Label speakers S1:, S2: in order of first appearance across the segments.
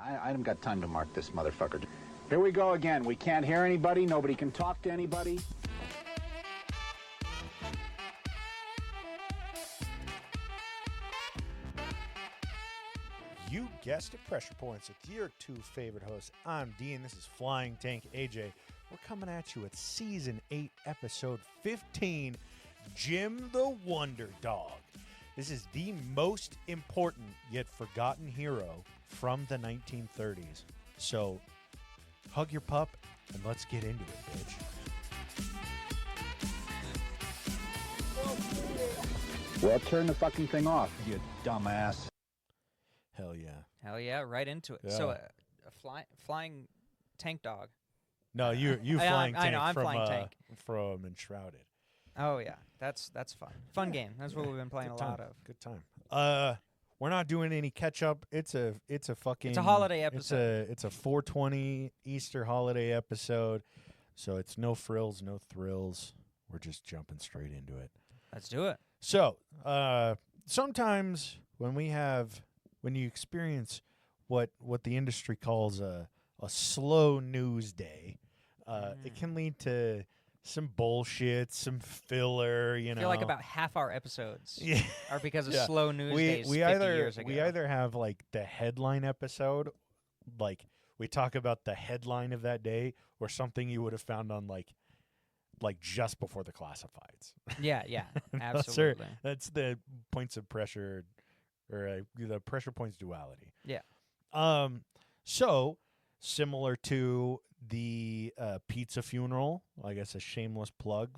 S1: I haven't got time to mark this motherfucker. Here we go again. We can't hear anybody. Nobody can talk to anybody.
S2: You guessed it, Pressure Points with your two favorite hosts. I'm Dean. This is Flying Tank AJ. We're coming at you with Season 8, Episode 15, Jim the Wonder Dog. This is the most important yet forgotten hero from the 1930s. So, hug your pup and let's get into it, bitch.
S1: Well, turn the fucking thing off, you dumbass.
S2: Hell yeah.
S3: Hell yeah, right into it.
S2: Yeah.
S3: So a flying tank dog.
S2: No, you flying tank.
S3: I know, I'm flying tank.
S2: From Enshrouded.
S3: Oh yeah, that's fun. Fun game. That's what we've been playing a lot of.
S2: Good time. We're not doing any catch up. It's a fucking.
S3: It's a holiday episode.
S2: It's a 420 Easter holiday episode. So it's no frills, no thrills. We're just jumping straight into it.
S3: Let's do it.
S2: So sometimes when you experience what the industry calls a slow news day, it can lead to some bullshit, some filler,
S3: I feel like about half our episodes are because of
S2: Yeah.
S3: slow news days
S2: we
S3: 50
S2: either
S3: years ago.
S2: we either have like the headline episode, like we talk about the headline of that day, or something you would have found on like just before the classifieds.
S3: Yeah, absolutely.
S2: That's the points of pressure, or the pressure points duality.
S3: Yeah.
S2: So similar to the pizza funeral, I guess a shameless plug,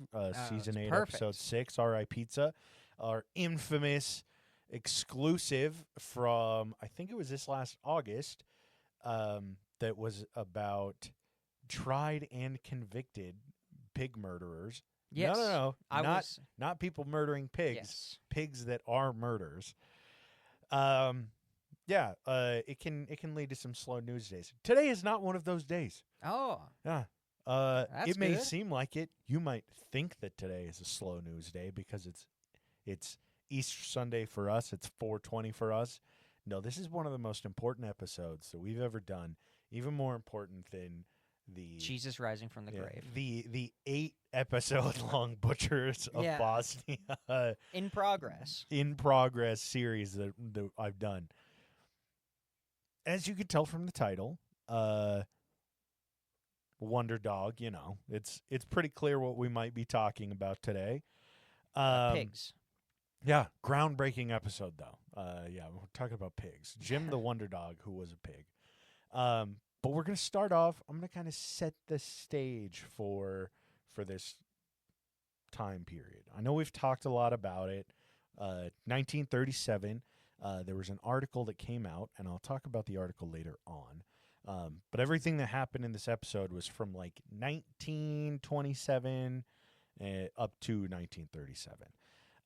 S2: season 8,
S3: perfect.
S2: episode 6, R.I. Pizza, our infamous exclusive from, I think it was this last August, that was about tried and convicted pig murderers.
S3: Yes.
S2: No. Not people murdering pigs.
S3: Yes.
S2: Pigs that are murders. It can lead to some slow news days. Today is not one of those days.
S3: Oh.
S2: Yeah.
S3: That's
S2: it may
S3: good.
S2: seem like it. You might think that today is a slow news day because it's Easter Sunday for us. It's 420 for us. No, this is one of the most important episodes that we've ever done. Even more important than the
S3: Jesus rising from the grave.
S2: The 8 episode long Butchers of Bosnia
S3: In progress
S2: series that I've done. As you could tell from the title, Wonder Dog, it's pretty clear what we might be talking about today.
S3: Pigs.
S2: Yeah, groundbreaking episode though. We're talking about pigs. Jim the Wonder Dog, who was a pig. But we're going to start off, I'm going to kind of set the stage for this time period. I know we've talked a lot about it. 1937, there was an article that came out, and I'll talk about the article later on. But everything that happened in this episode was from like 1927 up to 1937.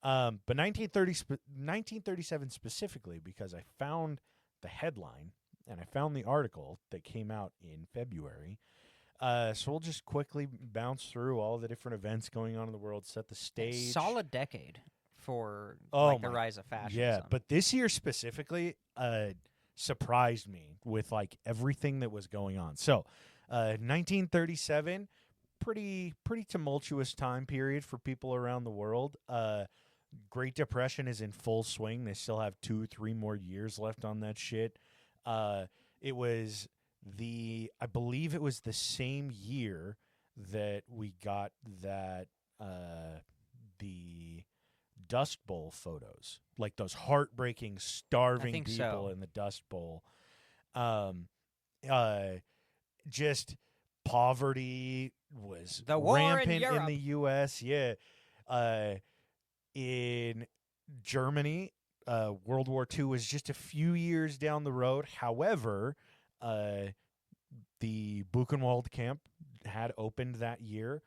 S2: But 1937 specifically, because I found the headline and I found the article that came out in February. So we'll just quickly bounce through all the different events going on in the world, set the stage.
S3: Solid decade for the rise of fascism.
S2: Yeah, but this year specifically surprised me with like everything that was going on. So 1937, pretty tumultuous time period for people around the world. Great Depression is in full swing. They still have 2-3 more years left on that shit. It was I believe it was the same year that we got that the Dust Bowl photos, like those heartbreaking, starving people in the Dust Bowl. Just poverty was
S3: the war
S2: rampant
S3: in
S2: the U.S. Yeah, in Germany. World War II was just a few years down the road. However, the Buchenwald camp had opened that year.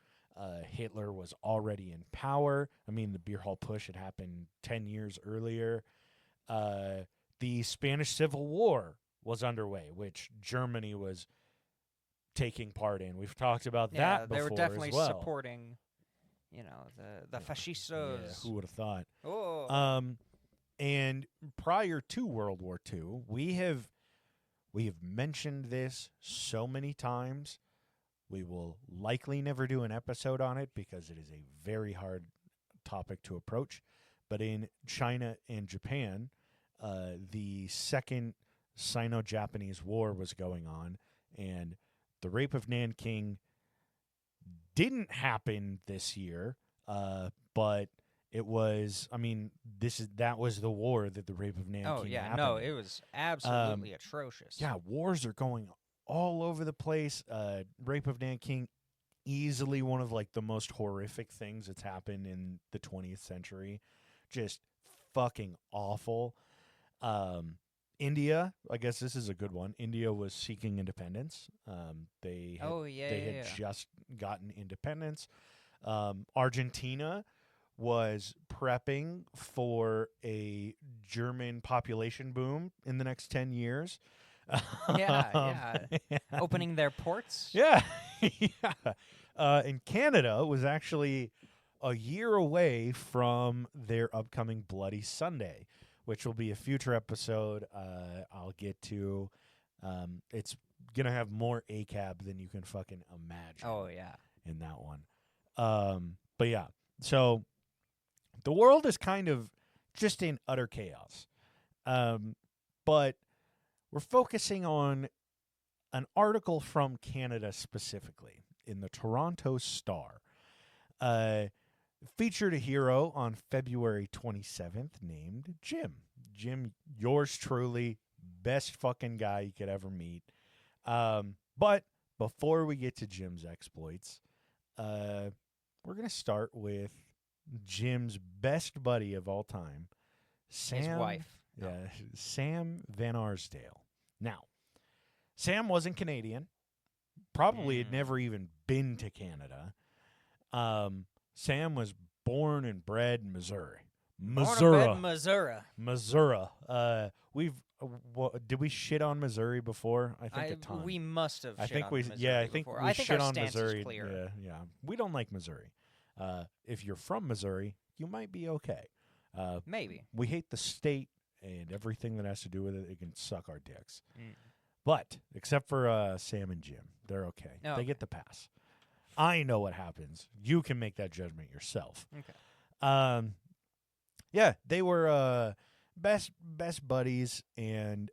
S2: Hitler was already in power. I mean, the beer hall push had happened 10 years earlier. The Spanish Civil War was underway, which Germany was taking part in. We've talked about that before.
S3: They were definitely
S2: as well.
S3: supporting, the fascistos.
S2: Yeah, who would have thought?
S3: Oh.
S2: And prior to World War II, we have We have mentioned this so many times. We will likely never do an episode on it because it is a very hard topic to approach. But in China and Japan, the second Sino-Japanese War was going on, and the rape of Nanking didn't happen this year, but it was. I mean, that was the war that the rape of Nanking.
S3: Oh yeah,
S2: happened
S3: no,
S2: in.
S3: it was absolutely atrocious.
S2: Yeah, wars are going all over the place. Rape of Nanking, easily one of like the most horrific things that's happened in the 20th century. Just fucking awful. India, I guess this is a good one. India was seeking independence. They had just gotten independence. Argentina was prepping for a German population boom in the next 10 years.
S3: Yeah. Opening their ports.
S2: Yeah. Yeah. And Canada was actually a year away from their upcoming Bloody Sunday, which will be a future episode I'll get to. It's going to have more ACAB than you can fucking imagine.
S3: Oh, yeah.
S2: In that one. But yeah, so the world is kind of just in utter chaos. But we're focusing on an article from Canada specifically in the Toronto Star. Featured a hero on February 27th named Jim. Jim, yours truly, best fucking guy you could ever meet. But before we get to Jim's exploits, we're going to start with Jim's best buddy of all time, Sam.
S3: His wife.
S2: Yeah, Sam Van Arsdale. Now, Sam wasn't Canadian. Probably had never even been to Canada. Sam was born and bred in Missouri. Missouri. Did we shit on Missouri before? I think a ton.
S3: We must have.
S2: I think
S3: on
S2: we.
S3: Missouri
S2: Yeah, I think
S3: before.
S2: we
S3: I think
S2: shit
S3: our
S2: on
S3: stance
S2: Missouri.
S3: Is clear.
S2: Yeah. We don't like Missouri. If you're from Missouri, you might be okay.
S3: Maybe.
S2: We hate the state and everything that has to do with it. It can suck our dicks. But except for Sam and Jim, they're okay.
S3: Oh,
S2: they get the pass. I know what happens. You can make that judgment yourself.
S3: Okay.
S2: Yeah, they were best buddies, and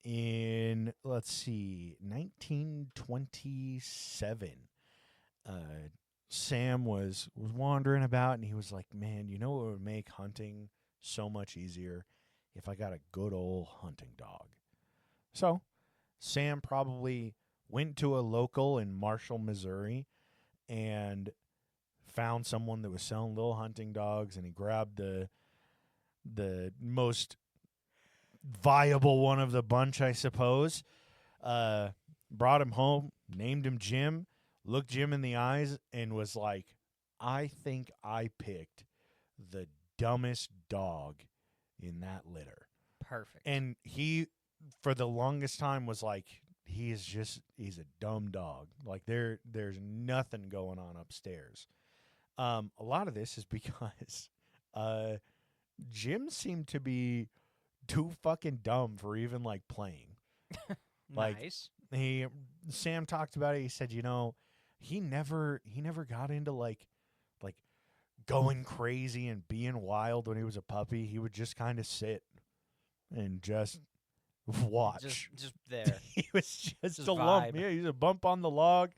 S2: in 1927, Sam was wandering about, and he was like, "Man, you know what would make hunting so much easier if I got a good old hunting dog." So, Sam probably went to a local in Marshall, Missouri, and found someone that was selling little hunting dogs, and he grabbed the most viable one of the bunch, I suppose. Brought him home, named him Jim, looked Jim in the eyes, and was like, "I think I picked the dumbest dog in that litter."
S3: Perfect.
S2: And he, for the longest time, was like, he's a dumb dog. Like there's nothing going on upstairs. A lot of this is because Jim seemed to be too fucking dumb for even like playing.
S3: Nice.
S2: Sam talked about it. He said, he never got into like going crazy and being wild when he was a puppy. He would just kind of sit and just watch.
S3: Just there.
S2: He was just a
S3: vibe.
S2: lump. Yeah, he's a bump on the log.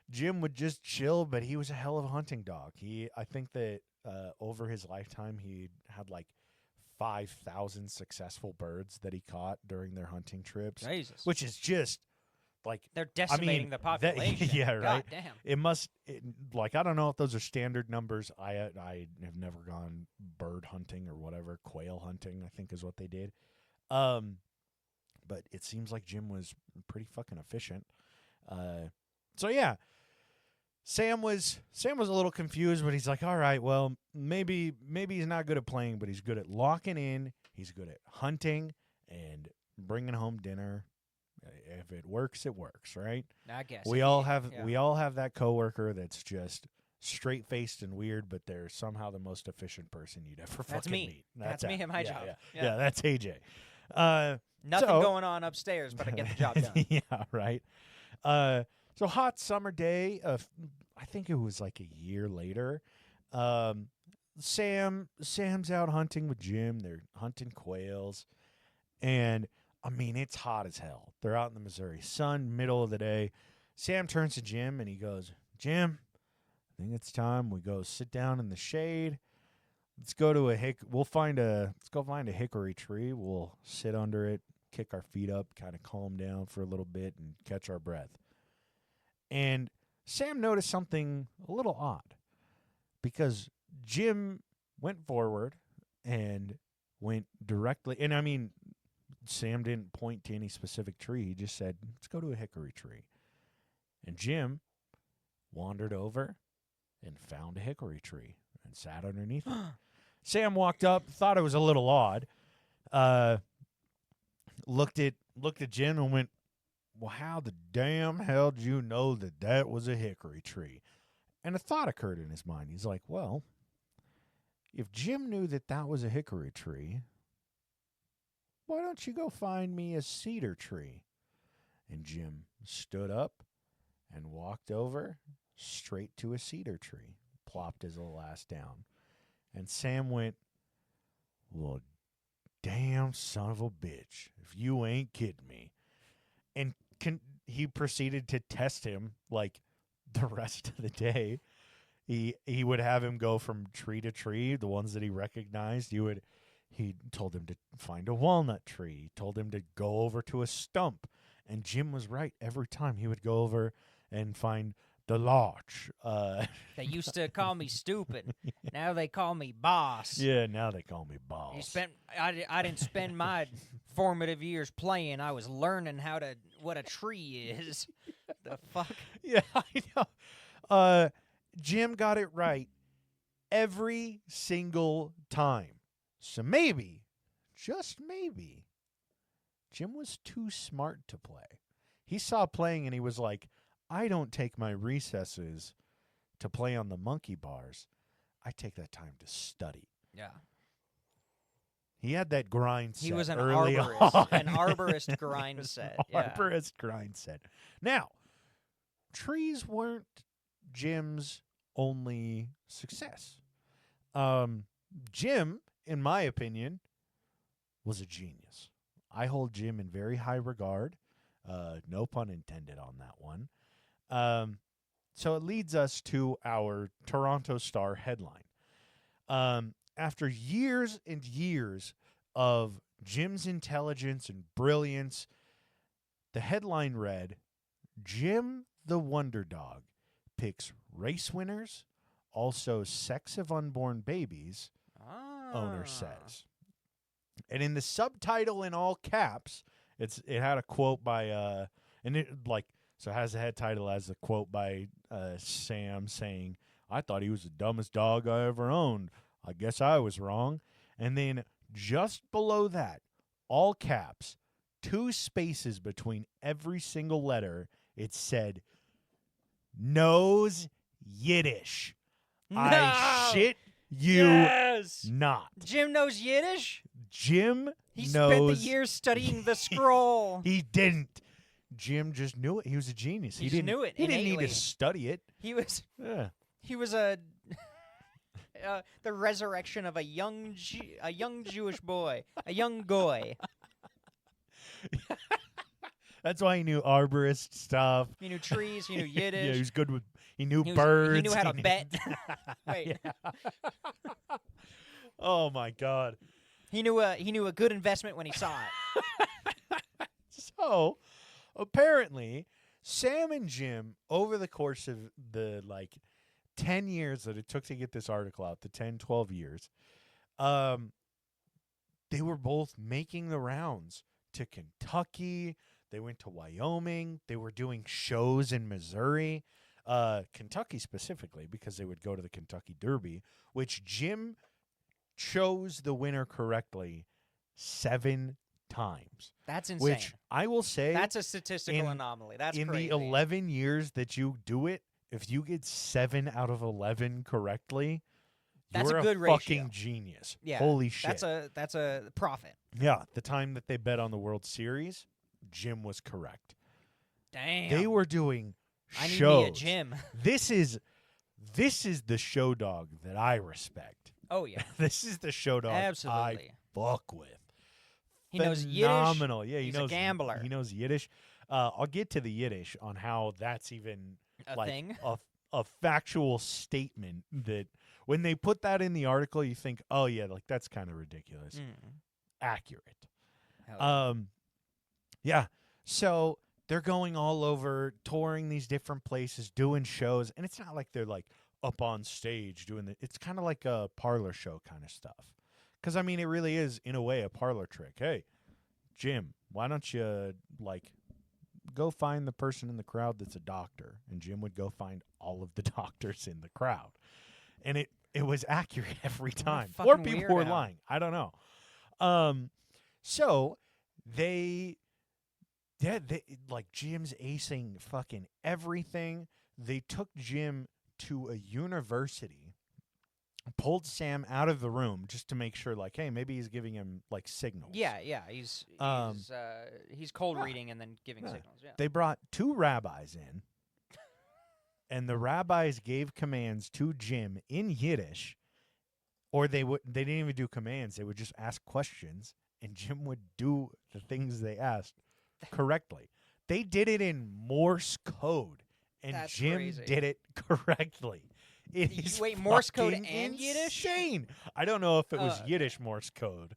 S2: Jim would just chill, but he was a hell of a hunting dog. I think that over his lifetime, he had like 5,000 successful birds that he caught during their hunting trips.
S3: Jesus.
S2: Which is just like
S3: they're decimating the population.
S2: Yeah, right.
S3: God damn.
S2: It must I don't know if those are standard numbers. I have never gone bird hunting or whatever, quail hunting, I think is what they did. But it seems like Jim was pretty fucking efficient. So yeah, Sam was a little confused, but he's like, all right, well, maybe he's not good at playing, but he's good at locking in. He's good at hunting and bringing home dinner. If it works, it works, right?
S3: I guess
S2: we all have that coworker that's just straight-faced and weird, but they're somehow the most efficient person you'd ever fucking meet.
S3: That's me at my job.
S2: Yeah, that's AJ.
S3: Nothing
S2: So-
S3: going on upstairs, but I get the job done.
S2: Yeah, right. So hot summer day. I think it was like a year later. Sam's out hunting with Jim. They're hunting quails, and I mean it's hot as hell. They're out in the Missouri sun, middle of the day. Sam turns to Jim and he goes, "Jim, I think it's time we go sit down in the shade. Let's go to let's go find a hickory tree. We'll sit under it, kick our feet up, kind of calm down for a little bit and catch our breath." And Sam noticed something a little odd because Jim went forward and went directly, and I mean, Sam didn't point to any specific tree. He just said, "Let's go to a hickory tree." And Jim wandered over and found a hickory tree and sat underneath it. Sam walked up, thought it was a little odd, looked at Jim and went, "Well, how the damn hell did you know that was a hickory tree?" And a thought occurred in his mind. He's like, "Well, if Jim knew that was a hickory tree, why don't you go find me a cedar tree?" And Jim stood up and walked over straight to a cedar tree, plopped his little ass down. And Sam went, "Well, damn son of a bitch, if you ain't kidding me." And he proceeded to test him like the rest of the day. He would have him go from tree to tree, the ones that he recognized. He told him to find a walnut tree. He told him to go over to a stump. And Jim was right every time. He would go over and find the larch.
S3: They used to call me stupid. Now they call me boss.
S2: Yeah, now they call me boss.
S3: I didn't spend my formative years playing. I was learning what a tree is. The fuck?
S2: Yeah, I know. Jim got it right every single time. So maybe, just maybe, Jim was too smart to play. He saw playing and he was like, "I don't take my recesses to play on the monkey bars. I take that time to study."
S3: Yeah.
S2: He had that grind set.
S3: He was an
S2: early
S3: arborist.
S2: on.
S3: An arborist grind set. Yeah.
S2: Arborist grind set. Now, trees weren't Jim's only success. Jim, in my opinion, was a genius. I hold Jim in very high regard. No pun intended on that one. So it leads us to our Toronto Star headline. After years and years of Jim's intelligence and brilliance, the headline read, "Jim the Wonder Dog picks race winners, also sex of unborn babies," owner says. And in the subtitle in all caps, it had a quote by so it has a head title as a quote by Sam saying, "I thought he was the dumbest dog I ever owned. I guess I was wrong." And then just below that, all caps, 2 spaces between every single letter, it said, "Knows Yiddish."
S3: No!
S2: I shit you
S3: Yes!
S2: not.
S3: Jim knows Yiddish?
S2: Jim
S3: He
S2: knows.
S3: spent the years studying the scroll.
S2: He didn't. Jim just knew it. He was a genius.
S3: He just knew it
S2: He didn't need
S3: innately.
S2: to study it.
S3: He was
S2: Yeah.
S3: the resurrection of a young Jewish boy, a young goy.
S2: That's why he knew arborist stuff.
S3: He knew trees. He knew
S2: Yeah,
S3: Yiddish.
S2: he was good with. He knew
S3: He
S2: birds.
S3: knew how to bet. Wait.
S2: Yeah. Oh my God.
S3: He knew a good investment when he saw it.
S2: So, apparently, Sam and Jim, over the course of the 10 years that it took to get this article out, the 10, 12 years, they were both making the rounds to Kentucky. They went to Wyoming. They were doing shows in Missouri, Kentucky specifically, because they would go to the Kentucky Derby, which Jim chose the winner correctly 7 times.
S3: That's insane.
S2: Which I will say,
S3: That's a statistical anomaly. That's
S2: in
S3: crazy.
S2: the 11 years that you do it, if you get 7 out of 11 correctly,
S3: That's
S2: You're
S3: a good
S2: fucking
S3: ratio.
S2: genius.
S3: Yeah,
S2: Holy shit.
S3: That's a profit.
S2: Yeah, the time that they bet on the World Series, Jim was correct.
S3: Damn.
S2: They were doing
S3: I need
S2: shows.
S3: me a gym.
S2: This is the show dog that I respect.
S3: Oh yeah.
S2: This is the show dog
S3: Absolutely.
S2: I fuck with.
S3: He knows
S2: Phenomenal.
S3: Yiddish.
S2: Yeah, he
S3: He's
S2: knows
S3: a gambler.
S2: He knows Yiddish. I'll get to the Yiddish on how that's even
S3: A
S2: like
S3: thing.
S2: a factual statement that when they put that in the article, you think, oh yeah, like that's kind of ridiculous. Accurate.
S3: Hell yeah.
S2: Yeah. So they're going all over, touring these different places, doing shows, and it's not like they're like up on stage doing it. It's kind of like a parlor show kind of stuff. Because I mean, it really is in a way a parlor trick. Hey, Jim, why don't you like go find the person in the crowd that's a doctor? And Jim would go find all of the doctors in the crowd, and it was accurate every time. Or
S3: fucking
S2: people were
S3: weirdo.
S2: lying. I don't know. So they like Jim's acing fucking everything. They took Jim to a university, pulled Sam out of the room just to make sure, like, hey, maybe he's giving him like signals.
S3: Yeah. He's cold reading and then giving signals. Yeah.
S2: They brought 2 rabbis in, and the rabbis gave commands to Jim in Yiddish, or they didn't even do commands. They would just ask questions, and Jim would do the things they asked correctly. They did it in Morse code, and
S3: That's
S2: Jim
S3: crazy.
S2: did it correctly. It is
S3: Wait, Morse code
S2: fucking
S3: and Yiddish?
S2: insane. I don't know if it was Yiddish Morse code.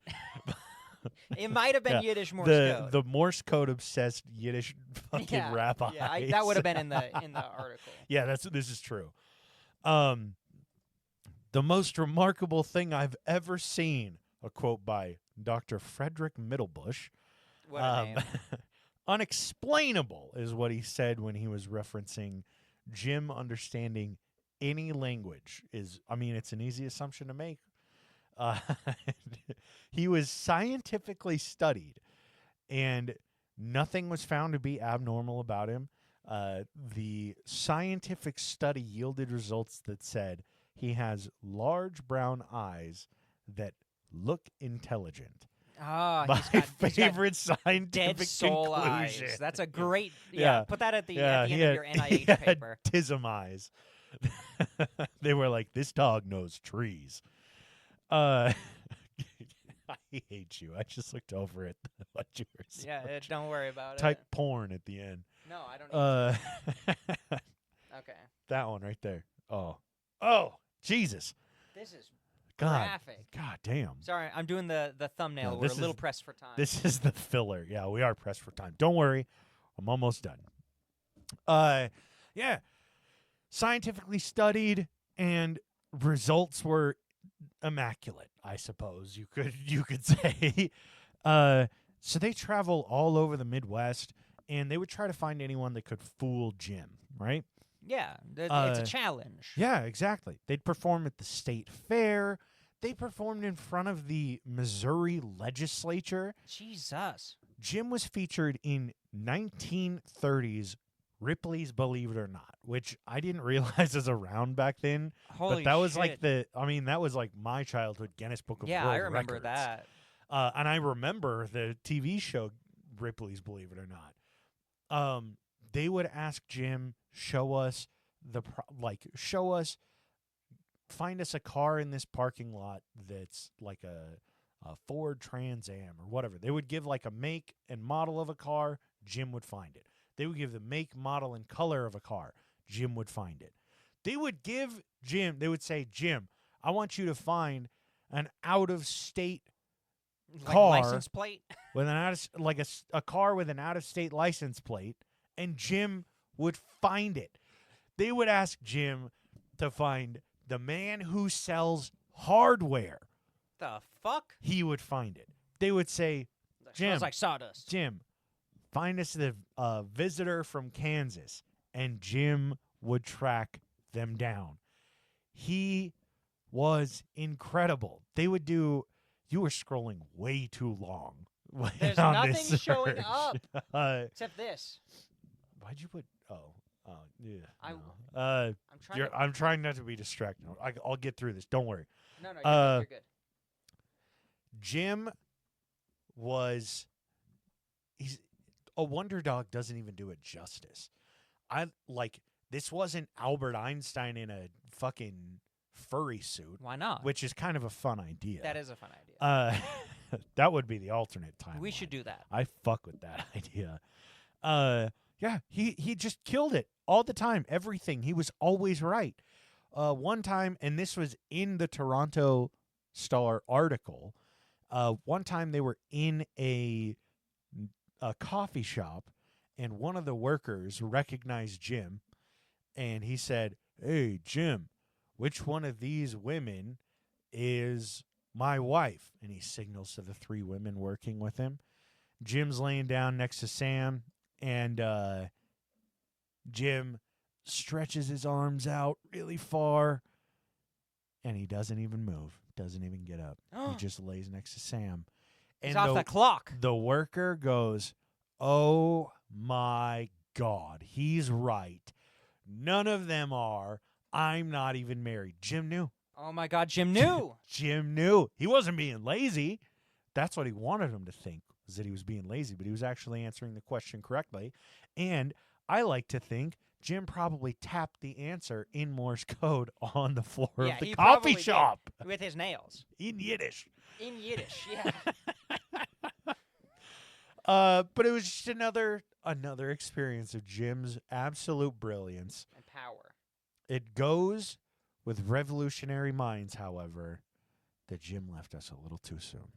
S3: It might have been
S2: Yeah,
S3: Yiddish Morse code.
S2: The Morse code obsessed Yiddish fucking rabbi.
S3: Yeah, that would have been in the article.
S2: Yeah, this is true. The most remarkable thing I've ever seen, a quote by Dr. Frederick Middlebush.
S3: What a name.
S2: Unexplainable is what he said when he was referencing Jim understanding any language is, I mean, it's an easy assumption to make. He was scientifically studied, and nothing was found to be abnormal about him. The scientific study yielded results that said he has large brown eyes that look intelligent.
S3: Oh,
S2: My
S3: he's got
S2: favorite scientific
S3: dead soul
S2: conclusion.
S3: eyes. That's a great.
S2: Yeah.
S3: Put that at the
S2: Yeah,
S3: end
S2: he
S3: of
S2: had-
S3: your
S2: he
S3: NIH
S2: had
S3: paper.
S2: Tism eyes. They were like, this dog knows trees. I hate you. I just looked over at what you were saying.
S3: Yeah, don't worry about
S2: Type
S3: it.
S2: porn at the end.
S3: No, I don't.
S2: Uh,
S3: Okay,
S2: that one right there. Oh, Jesus.
S3: this is
S2: God.
S3: graphic.
S2: God damn.
S3: Sorry, I'm doing the thumbnail.
S2: No,
S3: We're a
S2: this
S3: little
S2: is-
S3: pressed for time.
S2: This is the filler. Yeah, we are pressed for time. Don't worry. I'm almost done. Yeah. Scientifically studied, and results were immaculate, I suppose you could say. So they travel all over the Midwest, and they would try to find anyone that could fool Jim, right?
S3: Yeah, it's a challenge.
S2: Yeah, exactly. They'd perform at the state fair. They performed in front of the Missouri legislature.
S3: Jesus.
S2: Jim was featured in 1930s Ripley's Believe It or Not, which I didn't realize was around back then.
S3: Holy
S2: but that was like
S3: shit.
S2: that was like my childhood Guinness Book of
S3: Yeah,
S2: World
S3: I remember
S2: Records.
S3: that.
S2: And I remember the TV show Ripley's Believe It or Not. They would ask Jim, find us a car in this parking lot that's like a Ford Trans Am or whatever. They would give like a make and model of a car. Jim would find it. They would give the make, model, and color of a car. Jim would find it. They would say, Jim, I want you to find an out-of-state
S3: Like
S2: car
S3: license plate.
S2: with a car with an out-of-state license plate, and Jim would find it. They would ask Jim to find the man who sells hardware.
S3: The fuck?
S2: He would find it. They would say,
S3: That
S2: Jim,
S3: smells like sawdust.
S2: Jim, find us the visitor from Kansas, and Jim would track them down. He was incredible. They would do. You were scrolling way too long.
S3: There's
S2: on
S3: nothing
S2: this
S3: showing
S2: search.
S3: up. Except this.
S2: Why'd you put? Yeah.
S3: I'm
S2: no.
S3: trying to.
S2: I'm trying not to be distracted. I'll get through this. Don't worry.
S3: No, you're good.
S2: Jim he's a Wonder Dog doesn't even do it justice. This wasn't Albert Einstein in a fucking furry suit.
S3: Why not?
S2: Which is kind of a fun idea.
S3: That is a fun idea.
S2: That would be the alternate timeline.
S3: We should do that.
S2: I fuck with that idea. Yeah, he just killed it all the time. Everything. He was always right. One time, and this was in the Toronto Star article, one time they were in a coffee shop, and one of the workers recognized Jim, and he said, "Hey, Jim, which one of these women is my wife?" And he signals to the 3 women working with him. Jim's laying down next to Sam, and Jim stretches his arms out really far, and he doesn't even move, doesn't even get up. He just lays next to Sam.
S3: He's off the clock.
S2: The worker goes, "Oh my God, he's right. None of them are. I'm not even married." Jim knew.
S3: Oh my God, Jim knew.
S2: Jim knew. He wasn't being lazy. That's what he wanted him to think, was that he was being lazy, but he was actually answering the question correctly. And I like to think Jim probably tapped the answer in Morse code on the floor of the coffee shop.
S3: With his nails.
S2: In Yiddish.
S3: In Yiddish, yeah.
S2: But it was just another experience of Jim's absolute brilliance.
S3: And power.
S2: It goes with revolutionary minds, however, that Jim left us a little too soon.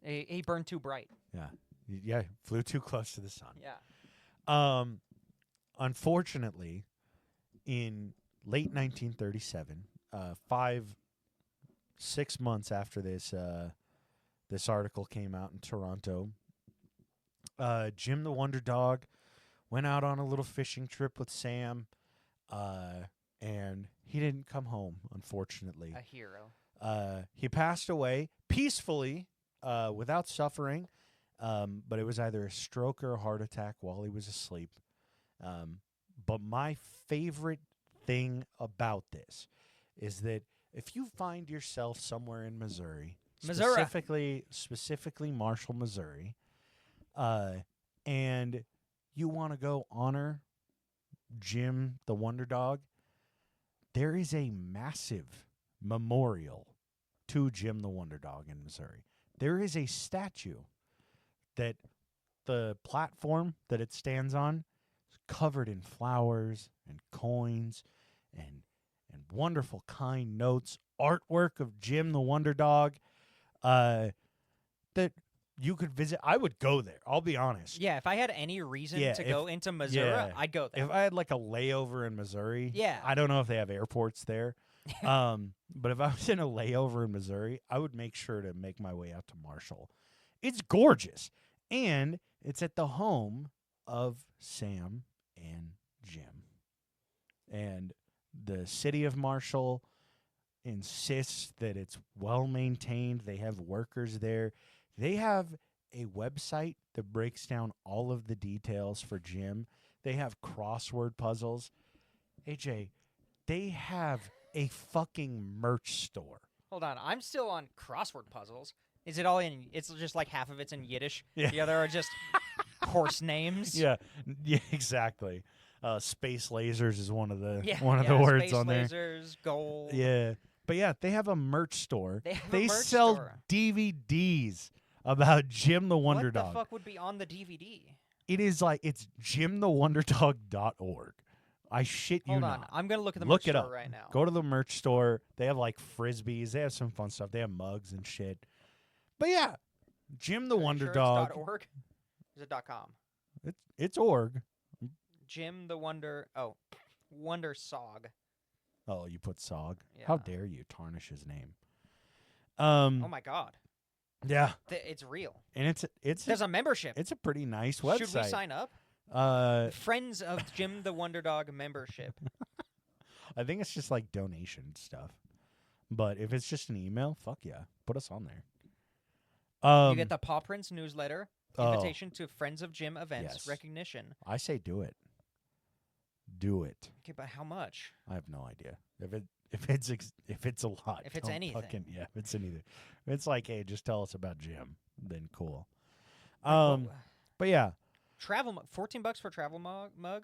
S3: He burned too bright.
S2: Yeah, flew too close to the sun.
S3: Yeah.
S2: Unfortunately, in late 1937, 6 months after this article came out in Toronto, Jim the Wonder Dog went out on a little fishing trip with Sam, and he didn't come home, unfortunately.
S3: A hero.
S2: He passed away peacefully, without suffering, but it was either a stroke or a heart attack while he was asleep. But my favorite thing about this is that if you find yourself somewhere in Missouri, specifically Marshall, Missouri, and you want to go honor Jim the Wonder Dog, there is a massive memorial to Jim the Wonder Dog in Missouri. There is a statue that the platform that it stands on is covered in flowers and coins and wonderful kind notes, artwork of Jim the Wonder Dog, that you could visit. I would go there. I'll be honest.
S3: Yeah, if I had any reason to go into Missouri, I'd go there.
S2: If I had like a layover in Missouri,
S3: yeah.
S2: I don't know if they have airports there. But if I was in a layover in Missouri, I would make sure to make my way out to Marshall. It's gorgeous. And it's at the home of Sam and Jim. And the city of Marshall insists that it's well maintained. They have workers there. They have a website that breaks down all of the details for Jim. They have crossword puzzles. AJ, they have a fucking merch store.
S3: Hold on. I'm still on crossword puzzles. Is it all in? It's just like half of it's in Yiddish.
S2: Yeah.
S3: The other are just horse names.
S2: Yeah, exactly. Space lasers is one of the
S3: the
S2: words
S3: space
S2: on there.
S3: Lasers, gold.
S2: Yeah, but yeah, they have a merch store.
S3: They
S2: sell
S3: store.
S2: DVDs about Jim the Wonder Dog.
S3: What the fuck would be on the DVD?
S2: It is like it's jimthewonderdog.org. I shit you
S3: Hold
S2: not.
S3: on, I'm gonna look at the
S2: Look
S3: merch
S2: it
S3: store
S2: up
S3: right now.
S2: Go to the merch store. They have like frisbees. They have some fun stuff. They have mugs and shit. But yeah, Jim the Wonder Dog.
S3: .org? Is it .com?
S2: It's org.
S3: Jim the Wonder. Oh, Wonder Sog.
S2: Oh, you put Sog.
S3: Yeah.
S2: How dare you tarnish his name?
S3: Oh my God.
S2: Yeah,
S3: It's real.
S2: and
S3: There's a membership.
S2: It's a pretty nice website.
S3: Should we sign up? Friends of Jim the Wonder Dog membership.
S2: I think it's just like donation stuff. But if it's just an email, fuck yeah, put us on there.
S3: You get the Paw Prince newsletter, invitation to Friends of Jim events,
S2: Yes.
S3: recognition.
S2: I say do it. Do it.
S3: Okay, but how much?
S2: I have no idea. If it's a lot,
S3: If it's
S2: don't
S3: anything.
S2: if it's anything. If it's like, hey, just tell us about Jim, then cool.
S3: Whoa.
S2: But yeah,
S3: Travel mug, $14 for a travel mug.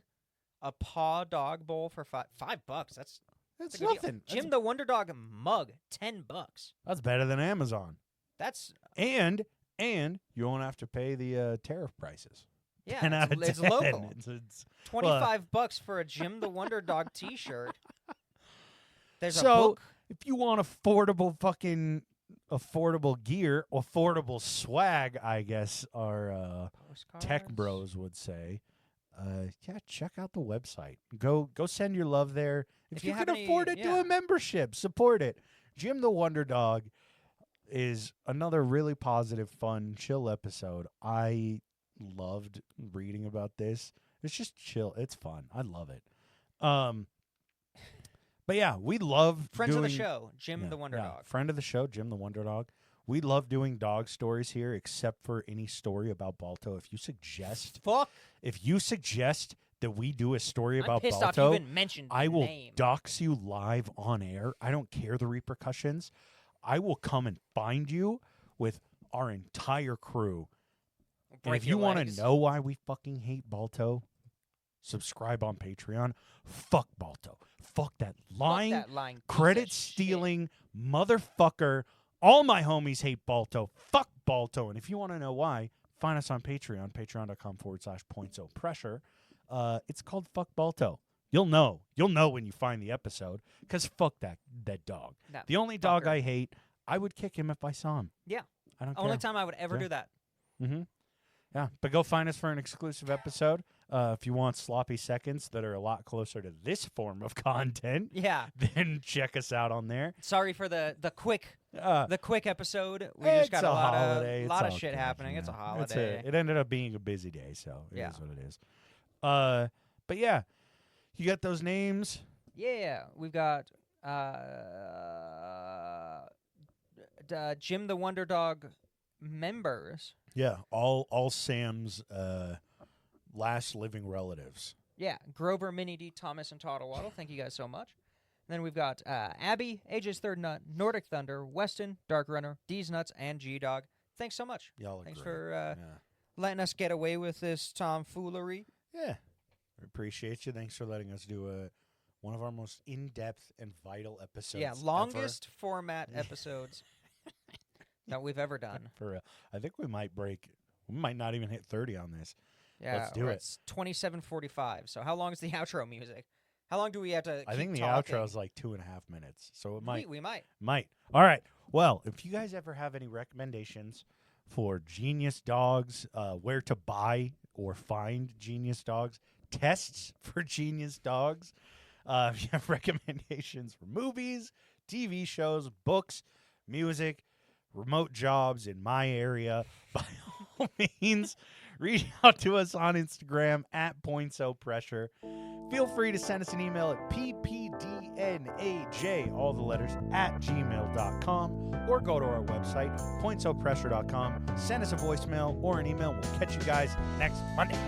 S3: A paw dog bowl for $5. That's
S2: that's
S3: a good deal.
S2: nothing.
S3: Jim the Wonder Dog mug, $10.
S2: That's better than Amazon.
S3: That's
S2: And you won't have to pay the tariff prices.
S3: yeah.
S2: 10 out of
S3: It's
S2: 10.
S3: local.
S2: It's
S3: $25 for a Jim the Wonder Dog T-shirt. There's a
S2: so
S3: book.
S2: if you want affordable gear, affordable swag, I guess our tech
S3: Postcards.
S2: bros would say. Yeah, check out the website. Go send your love there. If
S3: you
S2: you
S3: have
S2: can
S3: any-
S2: afford it, do
S3: yeah.
S2: a membership. Support it. Jim the Wonder Dog is another really positive, fun, chill episode. I loved reading about this. It's just chill. It's fun. I love it. But yeah, we love
S3: Friends
S2: doing,
S3: of the show, Jim
S2: yeah,
S3: the Wonder
S2: yeah,
S3: Dog.
S2: friend of the show, Jim the Wonder Dog. We love doing dog stories here, except for any story about Balto. If you suggest that we do a story
S3: I'm
S2: about
S3: pissed off you
S2: Balto,
S3: even mentioned the
S2: I will
S3: name.
S2: dox you live on air. I don't care the repercussions. I will come and find you with our entire crew. And
S3: Break
S2: if
S3: your
S2: you want
S3: legs.
S2: to know why we fucking hate Balto, subscribe on Patreon. Fuck Balto. Fuck that
S3: Fuck
S2: lying,
S3: that lying piece of
S2: credit
S3: shit.
S2: stealing motherfucker. All my homies hate Balto. Fuck Balto. And if you want to know why, find us on Patreon, patreon.com/pointsopressure. It's called Fuck Balto. You'll know. You'll know when you find the episode, because fuck that dog.
S3: That
S2: The only dog
S3: fucker.
S2: I hate, I would kick him if I saw him.
S3: Yeah.
S2: I don't
S3: Only
S2: care.
S3: time I would ever
S2: Yeah.
S3: do that.
S2: Mm-hmm. Yeah, but go find us for an exclusive episode. If you want sloppy seconds that are a lot closer to this form of content,
S3: Yeah.
S2: then check us out on there.
S3: Sorry for the quick episode. We
S2: It's
S3: just got a lot
S2: holiday.
S3: of
S2: It's all
S3: shit
S2: good,
S3: happening.
S2: you
S3: It's a
S2: know.
S3: holiday.
S2: It ended up being a busy day, so it
S3: Yeah.
S2: is what it is. But yeah, you got those names.
S3: Yeah, we've got Jim the Wonder Dog members.
S2: Yeah, all Sam's last living relatives.
S3: Yeah, Grover, Minnie D, Thomas, and Toddle Waddle. Thank you guys so much. And then we've got Abby, AJ's Third Nut, Nordic Thunder, Weston, Dark Runner, D's Nuts, and G Dog. Thanks so much.
S2: Y'all are
S3: Thanks
S2: great.
S3: for
S2: yeah.
S3: letting us get away with this tomfoolery.
S2: Yeah, we appreciate you. Thanks for letting us do one of our most in-depth and vital episodes.
S3: Yeah,
S2: ever.
S3: longest format episodes that we've ever done.
S2: For real. I think we might not even hit 30 on this.
S3: Yeah,
S2: Let's do
S3: or
S2: it.
S3: It's 27:45. So how long is the outro music? How long do we have to?
S2: I think the
S3: talking?
S2: outro is like 2.5 minutes, so it might.
S3: We might.
S2: All right. Well, if you guys ever have any recommendations for genius dogs, where to buy or find genius dogs, tests for genius dogs, if you have recommendations for movies, TV shows, books, music, remote jobs in my area, by all means, reach out to us on Instagram at PointSoPressure. Feel free to send us an email at ppdnaj, all the letters, at gmail.com, or go to our website, pointsopressure.com. Send us a voicemail or an email. We'll catch you guys next Monday.